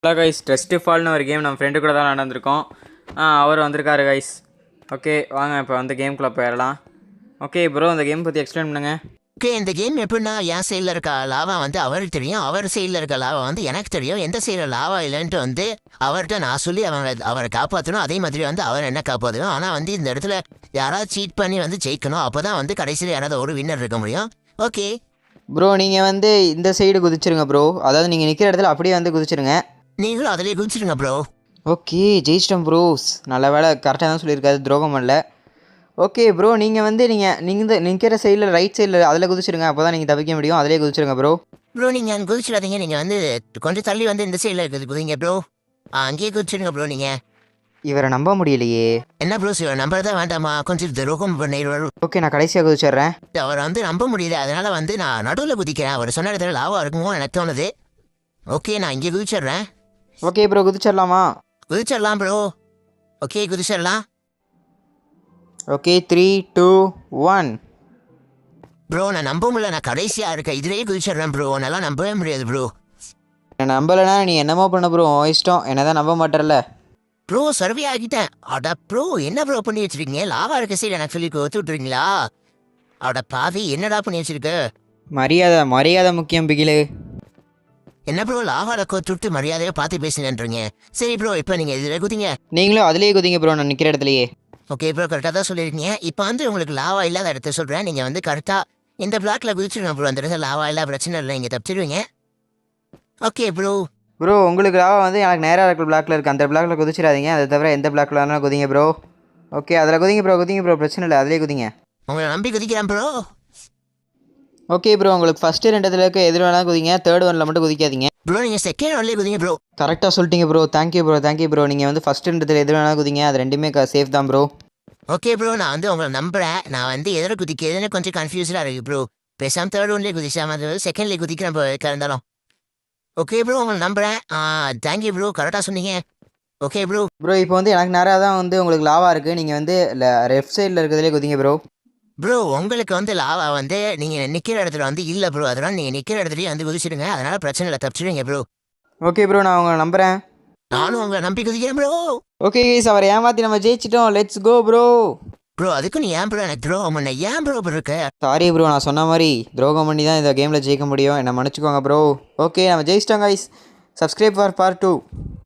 Hello guys, test ஃபால்னு ஒரு game நம்ம friend கூட தான் நடந்திருக்கோம். அவர் வந்திருக்காரு கைஸ். ஓகே வாங்க இப்போ வந்து கேம்குள்ளே போயிடலாம். ஓகே ப்ரோ, இந்த கேம் பற்றி எக்ஸ்பிளைன் பண்ணுங்க. ஓகே, இந்த கேம் எப்படின்னா என் சைடில் இருக்க லாவா வந்து அவருக்கு தெரியும், அவர் சைடில் இருக்க லாவா வந்து எனக்கு தெரியும். எந்த சைடில் லாவா இல்லைன்ட்டு வந்து அவர்கிட்ட நான் சொல்லி அவரை காப்பாற்றணும். அதே மாதிரி வந்து அவர் என்ன காப்பாற்றணும். ஆனால் வந்து இந்த இடத்துல யாராவது சீட் பண்ணி வந்து ஜெயிக்கணும். அப்போ தான் வந்து கடைசியில் யாராவது ஒரு வின்னர் இருக்க முடியும். ஓகே ப்ரோ, நீங்கள் வந்து இந்த சைடு குதிச்சிருங்க ப்ரோ. அதாவது நீங்கள் நிற்கிற இடத்துல அப்படியே வந்து குதிச்சிருங்க. நீங்களும் அதிலே குதிச்சிருங்க ப்ரோ. ஓகே, ஜெயிச்சிட்டோம் ப்ரோஸ். நல்ல வேலை, கரெக்டாக தான் சொல்லியிருக்காரு, துரோகம் பண்ணல. ஓகே ப்ரோ, நீங்கள் வந்து நீங்கள் நிற்கிற சைடில் ரைட் சைடில் அதில் குதிச்சிருங்க. அப்போ தான் நீங்கள் தப்பிக்க முடியும். அதிலே குதிச்சிருங்க ப்ரோ. ப்ரோ நீங்கள் குதிச்சிடாதீங்க. நீங்கள் வந்து கொஞ்சம் தள்ளி வந்து இந்த சைடில் இருக்குது குதிங்க ப்ரோ. அங்கேயே குதிச்சிருங்க ப்ரோ. நீங்கள் இவரை நம்ப முடியலையே. என்ன ப்ரோ நம்பர் தான் வேண்டாமா? கொஞ்சம் துரோகம் பண்ணிடுவார். ஓகே, நான் கடைசியாக குதிச்சிட்றேன். அவரை வந்து நம்ப முடியல, அதனால வந்து நான் நடுவில் குதிக்கிறேன். அவர் சொன்ன இடத்துல லாவா இருக்குமோ எனக்கு தோணுது. ஓகே, நான் இங்கே குதிச்சிடுறேன். ஓகே ப்ரோ, குதிச்சிடலாமா? குதிச்சிடலாம் ப்ரோ. ஓகே குதிச்சிடலாம். ஓகே 3, 2, 1. ப்ரோ நான் நம்ப முடியல, நான் கடைசியாக இருக்கேன். இதுலேயே குதிச்சிடுறேன் ப்ரோ. நல்லா நம்பவே முடியாது ப்ரோ. நான் நம்பலைன்னா நீ என்னமோ பண்ண ப்ரோ, இஷ்டம். என்ன தான் நம்ப மாட்டேர்ல. ப்ரோ சர்வே ஆகிட்டேன். அட ப்ரோ என்ன ப்ரோ பண்ணி வச்சிருக்கீங்க? லாவா இருக்க சைடு எனக்கு சொல்லி ஒத்து விட்டுறீங்களா? அட பாவி, என்னடா பண்ணி வச்சிருக்க? மரியாதை முக்கியம் பிகிலு. என்ன ப்ரோ லாவாவில் கோத்துட்டு மரியாதையை பார்த்து பேசுங்கன்றீங்க. சரி ப்ரோ, இப்போ நீங்கள் இதில் குதிங்க. நீங்களும் அதிலேயே குதிங்க ப்ரோ, நான் நிற்கிற இடத்துலையே. ஓகே ப்ரோ, கரெக்டாக தான் சொல்லியிருக்கீங்க. இப்போ வந்து உங்களுக்கு லாவா இல்லாத இடத்த சொல்கிறேன். நீங்கள் வந்து கரெக்டாக இந்த பிளாக்ல குதிச்சிருங்க ப்ரோ. அந்த இடத்துல லாவா இல்லை, பிரச்சனை இல்லை, நீங்கள் தப்பிச்சிடுவீங்க. Okay bro. ப்ரோ, உங்களுக்கு லாவா வந்து எனக்கு நேராக இருக்கிற பிளாக்ல இருக்குது. அந்த பிளாக்ல குதிச்சிடாதீங்க. அதை தவிர எந்த பிளாக்ல வேணாலும் குதிங்க ப்ரோ. ஓகே, அதில் குதிங்க ப்ரோ, பிரச்சனை இல்லை, அதிலே குதிங்க. உங்களை நம்பி குதிக்கிறேன் ப்ரோ. ஓகே ப்ரோ, உங்களுக்கு ஃபஸ்ட்டு 2 இடத்துல இருக்க எதிர் வேணாலும் குதிங்க. தேர்ட் ஒன்ல மட்டும் குதிக்காதீங்க. ப்ரோ நீங்கள் செகண்ட் ஒன்லேயே குதிங்க ப்ரோ. கரெக்டாக சொல்லிட்டீங்க ப்ரோ. Thank you bro. நீங்கள் வந்து ஃபஸ்ட்டு 2 இடத்துல எதிர் வேணாலும் குதிங்க. அது ரெண்டுமே சேஃப் தான் ப்ரோ. ஓகே ப்ரோ, நான் வந்து உங்களை நம்புகிறேன். நான் வந்து எதில் குதிக்கிறதுன்னு கொஞ்சம் கன்ஃபியூஸ்டாக இருக்குது ப்ரோ. பேசாமல் தேர்ட் ஒன்லேயே குதிச்சாம செகண்ட்லேயே குதிக்கிறேன் ப்ரோ, எதுக்காக இருந்தாலும். ஓகே ப்ரோ, உங்களை நம்புகிறேன். தேங்க்யூ ப்ரோ, கரெக்டாக சொன்னீங்க. Okay bro. இப்போ வந்து எனக்கு நேராக தான் வந்து உங்களுக்கு லாவா இருக்குது. நீங்கள் வந்து லெஃப்ட் சைடில் இருக்கிறதுலே குதிங்க ப்ரோ. ப்ரோ உங்களுக்கு வந்து லாவா வந்து நீங்கள் நிற்கிற இடத்துல வந்து இல்லை ப்ரோ. அதனால் நீங்கள் நிற்கிற இடத்துலையே வந்து குதிச்சிடுங்க. அதனால் பிரச்சனை இல்லை, தப்பிச்சிடுங்க ப்ரோ. ஓகே ப்ரோ, நான் உங்களை நம்புகிறேன். நானும் உங்களை நம்பி குதிக்கிறேன் ப்ரோ. ஓகே கைஸ், அவரை ஏமாற்றி நம்ம ஜெயிச்சிட்டோம். Let's go bro. ப்ரோ அதுக்கு நீ ஏன் ப்ரோ எனக்கு துரோகம் பண்ண? ஏன் ப்ரோ இருக்க? சாரி ப்ரோ, நான் சொன்ன மாதிரி துரோகம் பண்ணி தான் இந்த கேமில் ஜெயிக்க முடியும். என்னை மன்னிச்சுக்கோங்க ப்ரோ. ஓகே, நம்ம ஜெயிச்சிட்டோம் கைஸ். Subscribe for part 2.